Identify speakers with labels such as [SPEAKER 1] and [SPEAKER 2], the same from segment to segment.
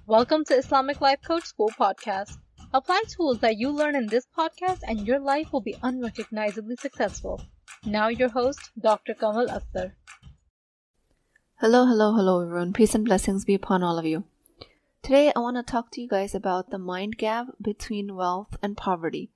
[SPEAKER 1] Welcome to Islamic Life Coach School podcast. Apply tools that you learn in this podcast and your life will be unrecognizably successful. Now your host, Dr. Kamal Akhtar.
[SPEAKER 2] Hello everyone. Peace and blessings be upon all of you. Today I want to talk to you guys about the mind gap between wealth and poverty.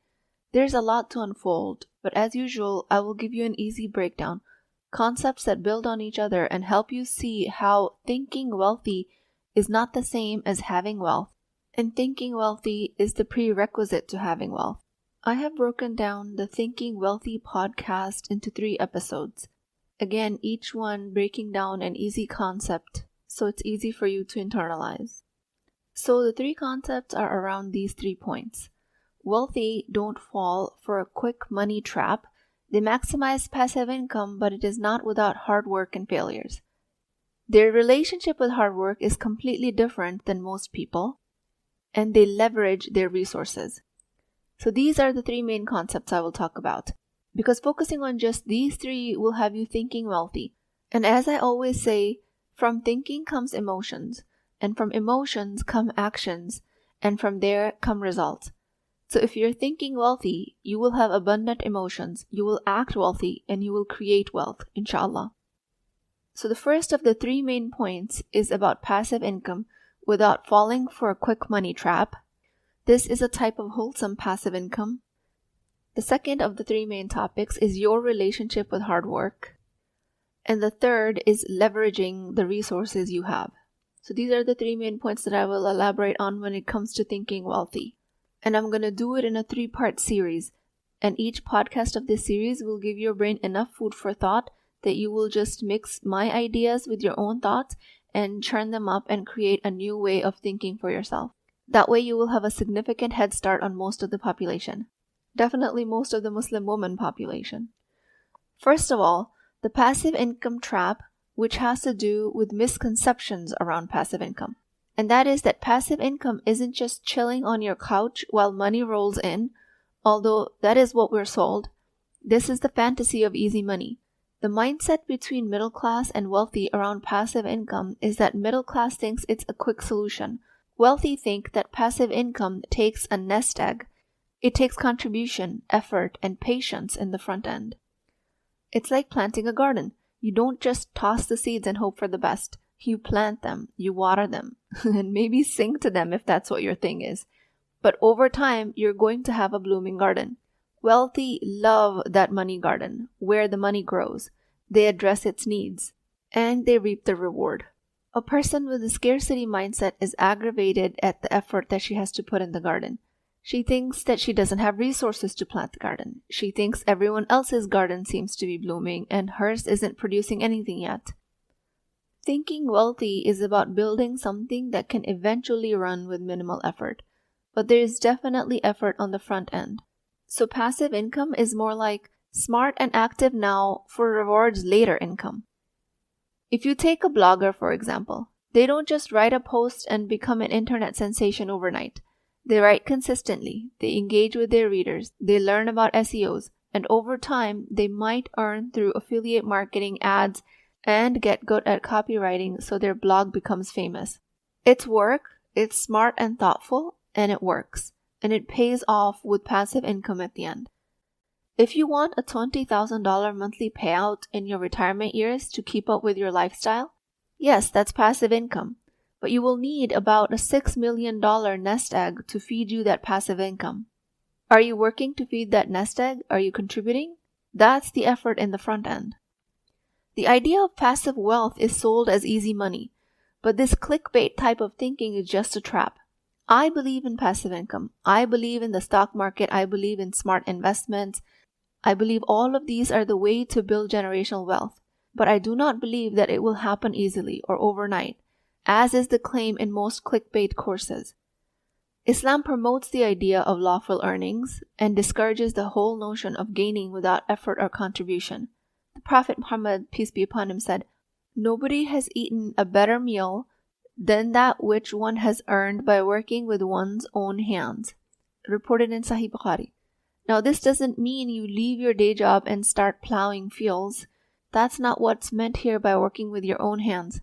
[SPEAKER 2] There's a lot to unfold, but as usual, I will give you an easy breakdown, concepts that build on each other and help you see how thinking wealthy is not the same as having wealth, and thinking wealthy is the prerequisite to having wealth. I have broken down the Thinking Wealthy podcast into 3 episodes. Again, each one breaking down an easy concept so it's easy for you to internalize. So the 3 concepts are around these 3 points. Wealthy don't fall for a quick money trap. They maximize passive income, but it is not without hard work and failures. Their relationship with hard work is completely different than most people, and they leverage their resources. So these are the 3 main concepts I will talk about, because focusing on just these 3 will have you thinking wealthy. And as I always say, from thinking comes emotions, and from emotions come actions, and from there come results. So if you're thinking wealthy, you will have abundant emotions, you will act wealthy, and you will create wealth, inshallah. So the first of the 3 main points is about passive income without falling for a quick money trap. This is a type of wholesome passive income. The second of the 3 main topics is your relationship with hard work. And the third is leveraging the resources you have. So these are the 3 main points that I will elaborate on when it comes to thinking wealthy. And I'm going to do it in a 3-part series. And each podcast of this series will give your brain enough food for thought that you will just mix my ideas with your own thoughts and churn them up and create a new way of thinking for yourself. That way you will have a significant head start on most of the population. Definitely most of the Muslim woman population. First of all, the passive income trap, which has to do with misconceptions around passive income. And that is that passive income isn't just chilling on your couch while money rolls in, although that is what we're sold. This is the fantasy of easy money. The mindset between middle class and wealthy around passive income is that middle class thinks it's a quick solution. Wealthy think that passive income takes a nest egg. It takes contribution, effort, and patience in the front end. It's like planting a garden. You don't just toss the seeds and hope for the best. You plant them, you water them, and maybe sing to them if that's what your thing is. But over time, you're going to have a blooming garden. Wealthy love that money garden, where the money grows. They address its needs, and they reap the reward. A person with a scarcity mindset is aggravated at the effort that she has to put in the garden. She thinks that she doesn't have resources to plant the garden. She thinks everyone else's garden seems to be blooming, and hers isn't producing anything yet. Thinking wealthy is about building something that can eventually run with minimal effort, but there is definitely effort on the front end. So passive income is more like smart and active now for rewards later income. If you take a blogger, for example, they don't just write a post and become an internet sensation overnight. They write consistently, they engage with their readers, they learn about SEOs, and over time, they might earn through affiliate marketing, ads, and get good at copywriting so their blog becomes famous. It's work, it's smart and thoughtful, and it works. And it pays off with passive income at the end. If you want a $20,000 monthly payout in your retirement years to keep up with your lifestyle, yes, that's passive income. But you will need about a $6 million nest egg to feed you that passive income. Are you working to feed that nest egg? Are you contributing? That's the effort in the front end. The idea of passive wealth is sold as easy money, but this clickbait type of thinking is just a trap. I believe in passive income. I believe in the stock market. I believe in smart investments. I believe all of these are the way to build generational wealth. But I do not believe that it will happen easily or overnight, as is the claim in most clickbait courses. Islam promotes the idea of lawful earnings and discourages the whole notion of gaining without effort or contribution. The Prophet Muhammad, peace be upon him, said, "Nobody has eaten a better meal than that which one has earned by working with one's own hands." Reported in Sahih Bukhari. Now, this doesn't mean you leave your day job and start plowing fields. That's not what's meant here by working with your own hands.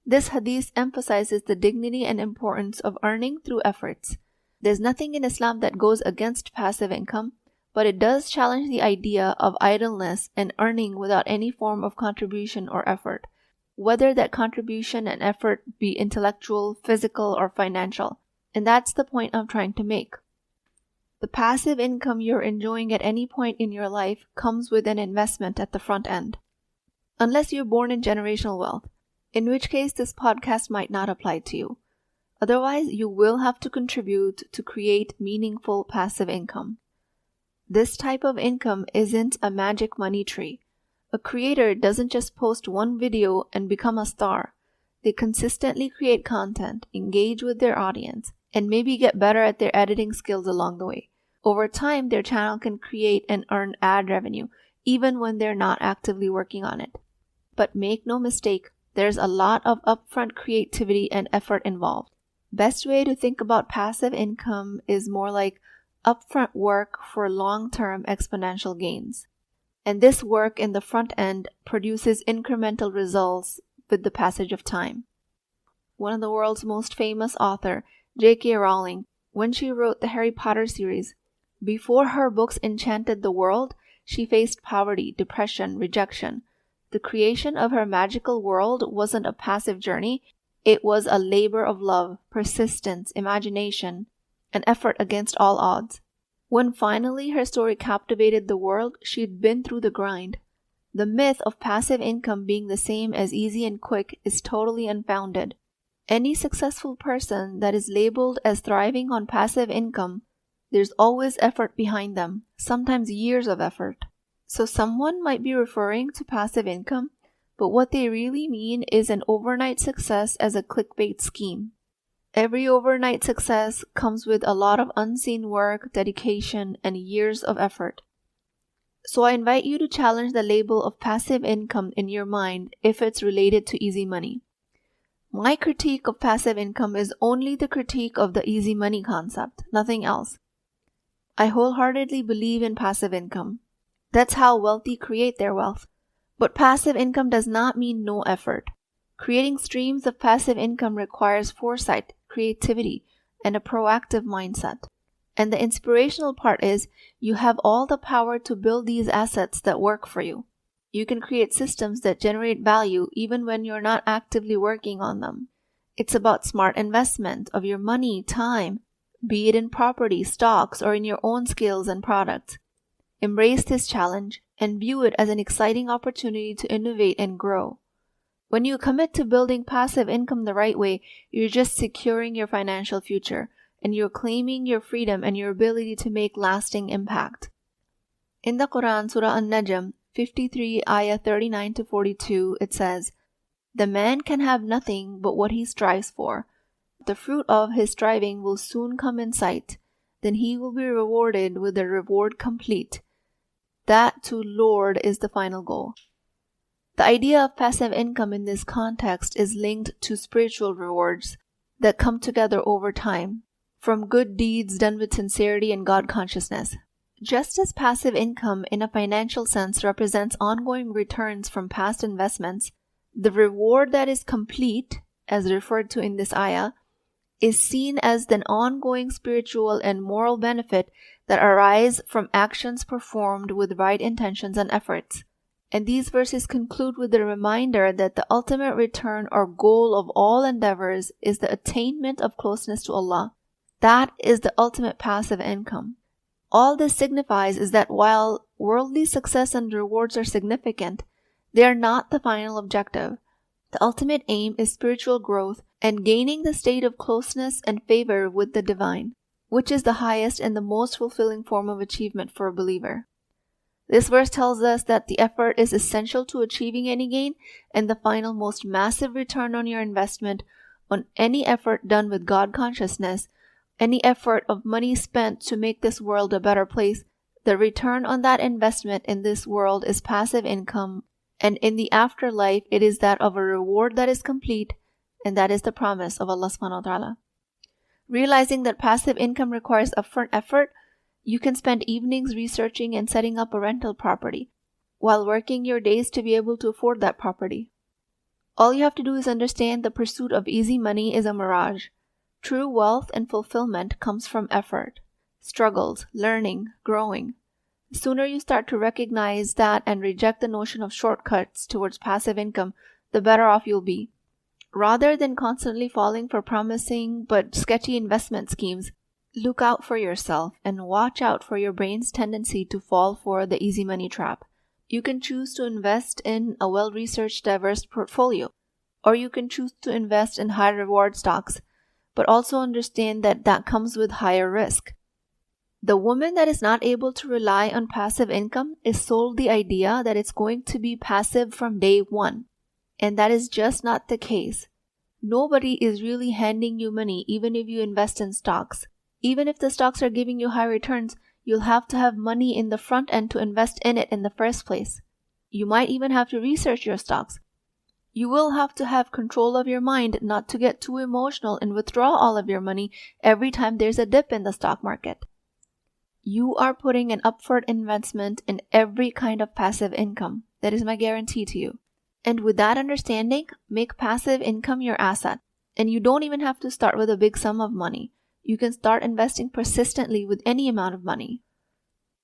[SPEAKER 2] This hadith emphasizes the dignity and importance of earning through efforts. There's nothing in Islam that goes against passive income, but it does challenge the idea of idleness and earning without any form of contribution or effort, whether that contribution and effort be intellectual, physical, or financial. And that's the point I'm trying to make. The passive income you're enjoying at any point in your life comes with an investment at the front end. Unless you're born in generational wealth, in which case this podcast might not apply to you. Otherwise, you will have to contribute to create meaningful passive income. This type of income isn't a magic money tree. A creator doesn't just post one video and become a star. They consistently create content, engage with their audience, and maybe get better at their editing skills along the way. Over time, their channel can create and earn ad revenue, even when they're not actively working on it. But make no mistake, there's a lot of upfront creativity and effort involved. Best way to think about passive income is more like upfront work for long-term exponential gains. And this work in the front end produces incremental results with the passage of time. One of the world's most famous author, J.K. Rowling, when she wrote the Harry Potter series, before her books enchanted the world, she faced poverty, depression, rejection. The creation of her magical world wasn't a passive journey. It was a labor of love, persistence, imagination, and effort against all odds. When finally her story captivated the world, she'd been through the grind. The myth of passive income being the same as easy and quick is totally unfounded. Any successful person that is labeled as thriving on passive income, there's always effort behind them, sometimes years of effort. So someone might be referring to passive income, but what they really mean is an overnight success as a clickbait scheme. Every overnight success comes with a lot of unseen work, dedication, and years of effort. So I invite you to challenge the label of passive income in your mind if it's related to easy money. My critique of passive income is only the critique of the easy money concept, nothing else. I wholeheartedly believe in passive income. That's how wealthy create their wealth. But passive income does not mean no effort. Creating streams of passive income requires foresight, creativity, and a proactive mindset. And the inspirational part is you have all the power to build these assets that work for you. You can create systems that generate value even when you're not actively working on them. It's about smart investment of your money, time, be it in property, stocks, or in your own skills and products. Embrace this challenge and view it as an exciting opportunity to innovate and grow. When you commit to building passive income the right way, you're just securing your financial future, and you're claiming your freedom and your ability to make lasting impact. In the Quran, Surah An-Najm, 53, ayah 39 to 42, it says, "The man can have nothing but what he strives for. The fruit of his striving will soon come in sight. Then he will be rewarded with the reward complete. That to Lord is the final goal." The idea of passive income in this context is linked to spiritual rewards that come together over time, from good deeds done with sincerity and God consciousness. Just as passive income in a financial sense represents ongoing returns from past investments, the reward that is complete, as referred to in this ayah, is seen as an ongoing spiritual and moral benefit that arise from actions performed with right intentions and efforts. And these verses conclude with the reminder that the ultimate return or goal of all endeavors is the attainment of closeness to Allah. That is the ultimate passive income. All this signifies is that while worldly success and rewards are significant, they are not the final objective. The ultimate aim is spiritual growth and gaining the state of closeness and favor with the divine, which is the highest and the most fulfilling form of achievement for a believer. This verse tells us that the effort is essential to achieving any gain, and the final most massive return on your investment on any effort done with God consciousness, any effort of money spent to make this world a better place, the return on that investment in this world is passive income, and in the afterlife it is that of a reward that is complete, and that is the promise of Allah subhanahu wa ta'ala. Realizing that passive income requires upfront effort, you can spend evenings researching and setting up a rental property, while working your days to be able to afford that property. All you have to do is understand the pursuit of easy money is a mirage. True wealth and fulfillment comes from effort, struggles, learning, growing. The sooner you start to recognize that and reject the notion of shortcuts towards passive income, the better off you'll be. Rather than constantly falling for promising but sketchy investment schemes, look out for yourself and watch out for your brain's tendency to fall for the easy money trap. You can choose to invest in a well-researched, diverse portfolio, or you can choose to invest in high-reward stocks, but also understand that that comes with higher risk. The woman that is not able to rely on passive income is sold the idea that it's going to be passive from day one. And that is just not the case. Nobody is really handing you money even if you invest in stocks. Even if the stocks are giving you high returns, you'll have to have money in the front end to invest in it in the first place. You might even have to research your stocks. You will have to have control of your mind not to get too emotional and withdraw all of your money every time there's a dip in the stock market. You are putting an upfront investment in every kind of passive income. That is my guarantee to you. And with that understanding, make passive income your asset. And you don't even have to start with a big sum of money. You can start investing persistently with any amount of money.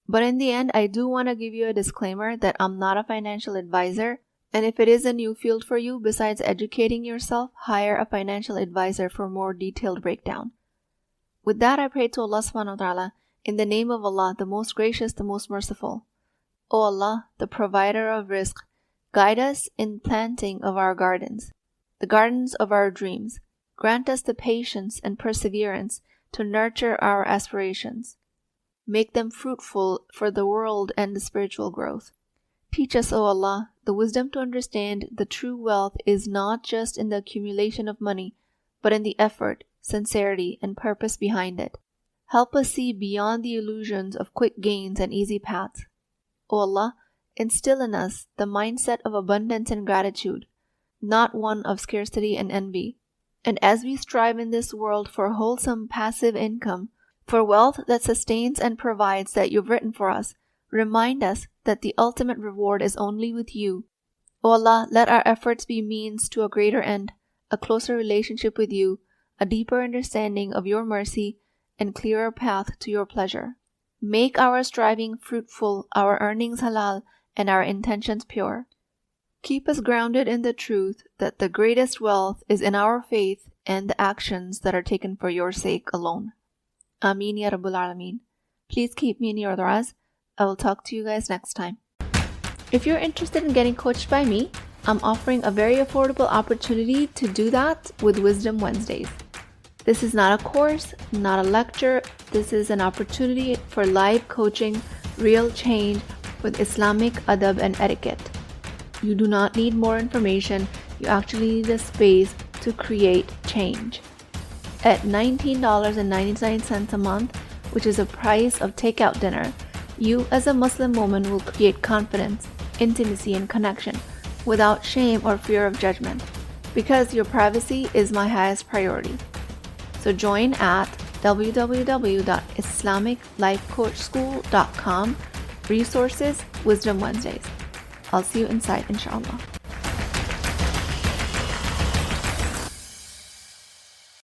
[SPEAKER 2] But in the end, I do want to give you a disclaimer that I'm not a financial advisor. And if it is a new field for you, besides educating yourself, hire a financial advisor for more detailed breakdown. With that, I pray to Allah subhanahu wa ta'ala, in the name of Allah, the most gracious, the most merciful. O Allah, the provider of rizq, guide us in planting of our gardens, the gardens of our dreams. Grant us the patience and perseverance to nurture our aspirations. Make them fruitful for the world and the spiritual growth. Teach us, O Allah, the wisdom to understand the true wealth is not just in the accumulation of money, but in the effort, sincerity, and purpose behind it. Help us see beyond the illusions of quick gains and easy paths. O Allah, instill in us the mindset of abundance and gratitude, not one of scarcity and envy. And as we strive in this world for wholesome passive income, for wealth that sustains and provides that you've written for us, remind us that the ultimate reward is only with you. O Allah, let our efforts be means to a greater end, a closer relationship with you, a deeper understanding of your mercy, and clearer path to your pleasure. Make our striving fruitful, our earnings halal, and our intentions pure. Keep us grounded in the truth that the greatest wealth is in our faith and the actions that are taken for your sake alone. Ameen Ya Rabbul Alameen. Please keep me in your du'as. I will talk to you guys next time. If you're interested in getting coached by me, I'm offering a very affordable opportunity to do that with Wisdom Wednesdays. This is not a course, not a lecture. This is an opportunity for live coaching, real change with Islamic adab and etiquette. You do not need more information. You actually need a space to create change. At $19.99 a month, which is the price of takeout dinner, you as a Muslim woman will create confidence, intimacy, and connection without shame or fear of judgment, because your privacy is my highest priority. So join at www.islamiclifecoachschool.com. Resources, Wisdom Wednesdays. I'll see you inside, inshallah.